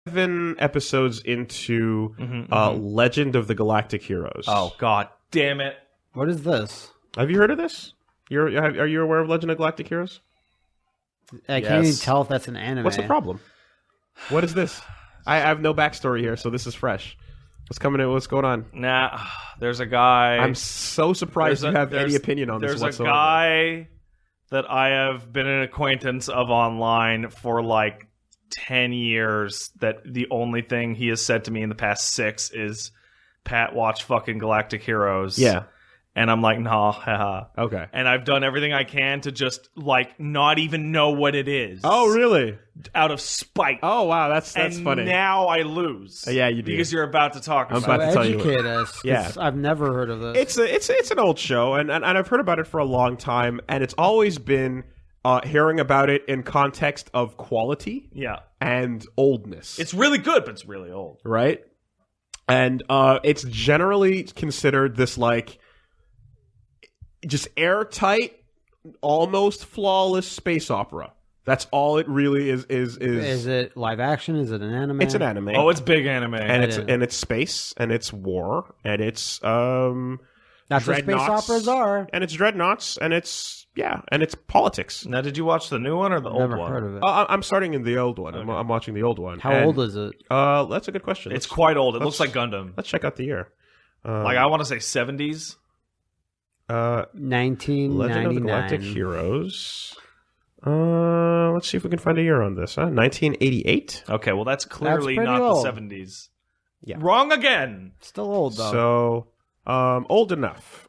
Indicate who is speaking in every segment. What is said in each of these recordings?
Speaker 1: 7 episodes into Legend of the Galactic Heroes.
Speaker 2: Oh, god damn it.
Speaker 3: What is this?
Speaker 1: Have you heard of this? Are you aware of Legend of Galactic Heroes?
Speaker 3: I can't even tell if that's an anime.
Speaker 1: What's the problem? What is this? I have no backstory here, so this is fresh. What's going on?
Speaker 2: Nah, there's a guy.
Speaker 1: I'm so surprised you have any opinion on this whatsoever.
Speaker 2: There's a guy that I have been an acquaintance of online for like 10 years that the only thing he has said to me in the past 6 is, Pat, watch fucking Galactic Heroes.
Speaker 1: Yeah.
Speaker 2: And I'm like, nah, haha.
Speaker 1: Okay.
Speaker 2: And I've done everything I can to just, like, not even know what it is.
Speaker 1: Oh, really?
Speaker 2: Out of spite.
Speaker 1: Oh, wow, that's funny.
Speaker 2: And now I lose.
Speaker 1: Yeah, you do.
Speaker 2: Because you're about to talk about it.
Speaker 1: I'm about to tell you.
Speaker 3: Educate us. Yeah. I've never heard of this.
Speaker 1: It's an old show, and I've heard about it for a long time, and it's always been hearing about it in context of quality and oldness.
Speaker 2: It's really good, but it's really old.
Speaker 1: Right? And it's generally considered this, like, just airtight, almost flawless space opera. That's all it really is. Is
Speaker 3: it live action? Is it an anime?
Speaker 1: It's an anime.
Speaker 2: Oh, it's big anime,
Speaker 1: and it's space, and it's war, and it's
Speaker 3: that's what space operas are,
Speaker 1: and it's dreadnoughts, and it's politics.
Speaker 2: Now, did you watch the new one or the old one?
Speaker 3: Never heard of it.
Speaker 1: I'm starting in the old one. Okay. I'm watching the old one.
Speaker 3: How old is it?
Speaker 1: That's a good question.
Speaker 2: It's quite old. It looks like Gundam.
Speaker 1: Let's check out the year.
Speaker 2: Like I want to say 70s.
Speaker 3: 1999.
Speaker 1: Legend of the Galactic Heroes. Let's see if we can find a year on this. 1988.
Speaker 2: Okay, well that's clearly not
Speaker 3: old.
Speaker 2: The 70s.
Speaker 1: Yeah,
Speaker 2: wrong again.
Speaker 3: Still old though.
Speaker 1: So, old enough.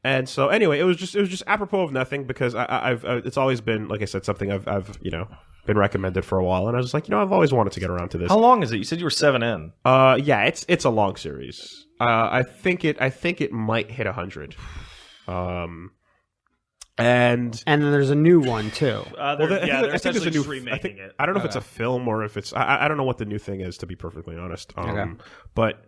Speaker 1: And so anyway, it was just apropos of nothing because I've it's always been, like I said, something I've been recommended for a while, and I was like, I've always wanted to get around to this.
Speaker 2: How long is it? You said you were 7 in.
Speaker 1: Yeah, it's a long series. I think it might hit 100. And
Speaker 3: then there's a new one too.
Speaker 2: They're essentially just remaking it.
Speaker 1: I don't know if it's a film or if it's. I don't know what the new thing is, to be perfectly honest. But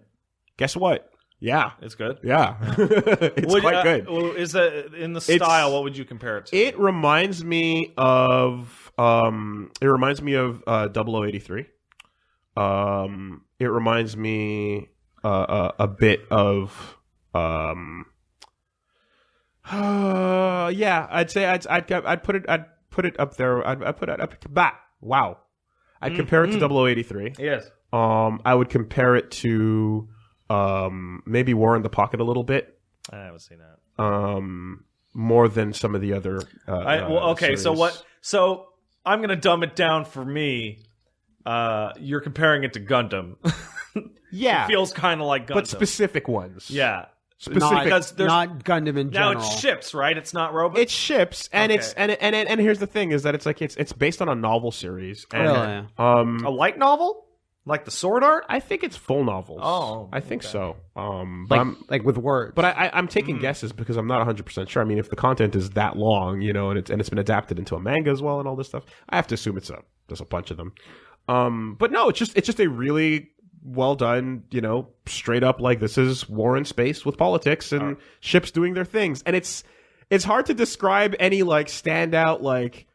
Speaker 1: guess what? Yeah,
Speaker 2: it's good.
Speaker 1: Yeah, it's quite good.
Speaker 2: Well, is that in the style? What would you compare it to?
Speaker 1: It reminds me of 0083. It reminds me a bit of I'd say I'd put it up there. I'd put it up. Wow. I'd compare it to 0083.
Speaker 2: Yes.
Speaker 1: I would compare it to maybe War in the Pocket a little bit.
Speaker 2: I haven't seen that.
Speaker 1: More than some of the other.
Speaker 2: Okay.
Speaker 1: Series.
Speaker 2: So I'm gonna dumb it down for me. You're comparing it to Gundam.
Speaker 1: Yeah,
Speaker 2: it feels kind of like Gundam,
Speaker 1: but specific ones.
Speaker 2: Yeah.
Speaker 1: Specific,
Speaker 3: not Gundam in general.
Speaker 2: Now it's ships, right? It's not robots.
Speaker 1: It's ships, and it's and here's the thing: is that it's like it's based on a novel series. And,
Speaker 2: a light novel, like the Sword Art.
Speaker 1: I think it's full novels.
Speaker 2: Oh,
Speaker 1: I think so.
Speaker 3: Like with words.
Speaker 1: But I'm taking guesses because I'm not 100% sure. I mean, if the content is that long, and it's been adapted into a manga as well and all this stuff, I have to assume there's a bunch of them. But no, it's just a really well done, straight up, like, this is war in space with politics and ships doing their things. And it's hard to describe any, like, standout, like,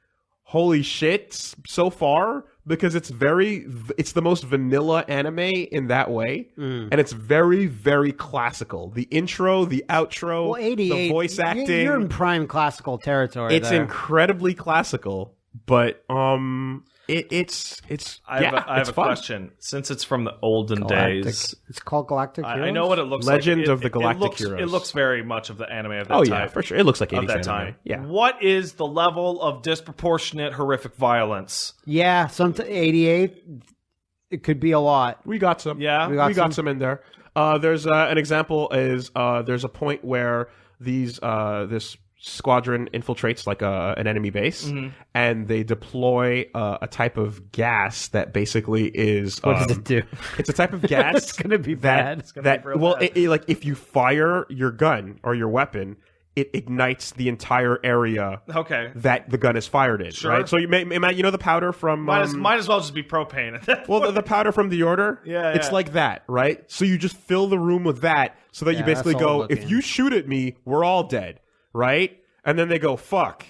Speaker 1: holy shit so far, because it's the most vanilla anime in that way. And it's very, very classical. The intro, the outro,
Speaker 3: 88,
Speaker 1: the voice acting.
Speaker 3: You're in prime classical territory.
Speaker 1: It's incredibly classical, but It's
Speaker 2: I have a question. Since it's from the olden days,
Speaker 3: it's called Galactic Heroes.
Speaker 2: I know what it looks
Speaker 1: Legend
Speaker 2: like.
Speaker 1: of the Galactic Heroes.
Speaker 2: It looks very much of the anime of that
Speaker 1: time.
Speaker 2: time.
Speaker 1: Oh yeah, for sure. It looks like 80s
Speaker 2: of that
Speaker 1: anime.
Speaker 2: time.
Speaker 1: Yeah.
Speaker 2: What is the level of disproportionate, horrific violence?
Speaker 3: Yeah, 88. It could be a lot.
Speaker 1: We got some.
Speaker 2: Yeah,
Speaker 1: we got some in there. There's an example is there's a point where this squadron infiltrates like an enemy base, and they deploy a type of gas that basically is.
Speaker 3: What does it do?
Speaker 1: It's a type of gas.
Speaker 3: It's gonna be bad.
Speaker 2: It's gonna be real bad.
Speaker 1: Like if you fire your gun or your weapon, it ignites the entire area.
Speaker 2: Okay.
Speaker 1: That the gun is fired in.
Speaker 2: Sure.
Speaker 1: Right. So the powder from
Speaker 2: might as well just be propane at that point.
Speaker 1: Well, the powder from the Order.
Speaker 2: Yeah.
Speaker 1: It's like that, right? So you just fill the room with that, so that you basically go, if you shoot at me, we're all dead. Right? And then they go, fuck.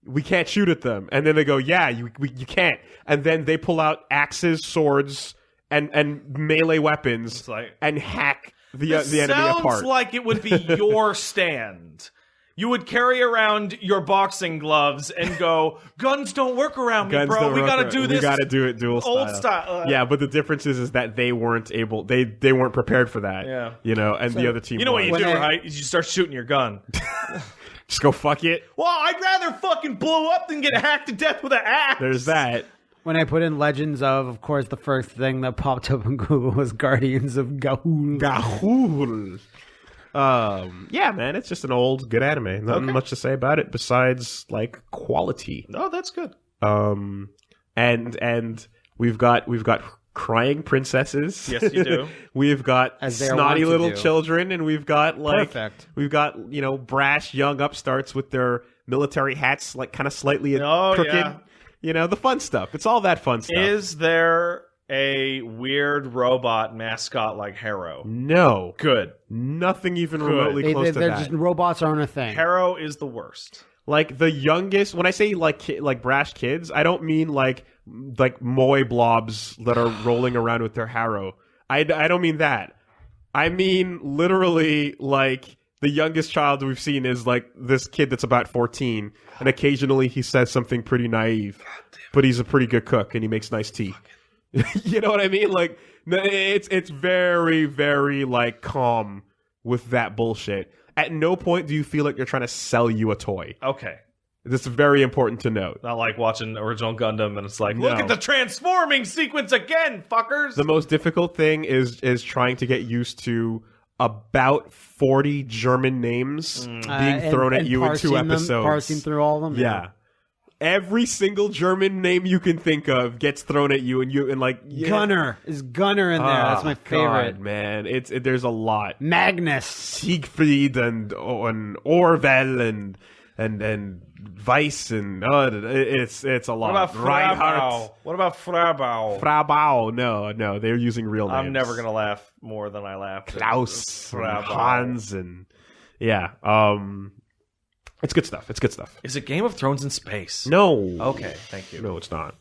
Speaker 1: we can't shoot at them. And then they go, yeah, you can't. And then they pull out axes, swords, and melee weapons and hack the enemy apart.
Speaker 2: Sounds like it would be your stand. You would carry around your boxing gloves and go, guns don't work around me, bro. We gotta do this.
Speaker 1: We gotta do it dual
Speaker 2: old style.
Speaker 1: Yeah, but the difference is that they weren't able. They weren't prepared for that.
Speaker 2: Yeah,
Speaker 1: and the other team.
Speaker 2: You know what you do, right? Is you start shooting your gun.
Speaker 1: Just go fuck it.
Speaker 2: Well, I'd rather fucking blow up than get hacked to death with an axe.
Speaker 1: There's that.
Speaker 3: When I put in Legends of course, the first thing that popped up in Google was Guardians of Ga'Hoole.
Speaker 1: Ga'Hoole. Yeah, man, it's just an old good anime. Nothing much to say about it besides like quality.
Speaker 2: Oh, that's good.
Speaker 1: And we've got crying princesses.
Speaker 2: Yes, you do.
Speaker 1: We've got snotty little children, and we've got brash young upstarts with their military hats, like kind of slightly crooked. Yeah. The fun stuff. It's all that fun stuff.
Speaker 2: Is there a weird robot mascot like Harrow?
Speaker 1: No.
Speaker 2: Good.
Speaker 1: Nothing even remotely close to that.
Speaker 3: Just robots aren't a thing.
Speaker 2: Harrow is the worst.
Speaker 1: Like the youngest, when I say like brash kids, I don't mean like moy blobs that are rolling around with their Harrow. I don't mean that. I mean literally like the youngest child we've seen is like this kid that's about 14, and occasionally he says something pretty naive, but he's a pretty good cook and he makes nice tea. You know what I mean? Like it's very, very like calm with that bullshit. At no point do you feel like they're trying to sell you a toy.
Speaker 2: Okay.
Speaker 1: This is very important to note.
Speaker 2: Not like watching original Gundam and it's like, look at the transforming sequence again, fuckers!
Speaker 1: The most difficult thing is trying to get used to about 40 German names being thrown at you in 2 episodes.
Speaker 3: Parsing through all of them?
Speaker 1: Yeah. Every single German name you can think of gets thrown at you, and
Speaker 3: Gunner is Gunner in there. That's my favorite.
Speaker 1: God, man. There's a lot.
Speaker 3: Magnus,
Speaker 1: Siegfried, and Orwell, and Weiss, and it's a lot.
Speaker 2: What about Frabau? What about Frabau?
Speaker 1: Frabau? No, they're using real names.
Speaker 2: I'm never gonna laugh more than I laughed.
Speaker 1: Klaus, and Hans, and it's good stuff.
Speaker 2: Is it Game of Thrones in space?
Speaker 1: No.
Speaker 2: Okay, thank you.
Speaker 1: No, it's not.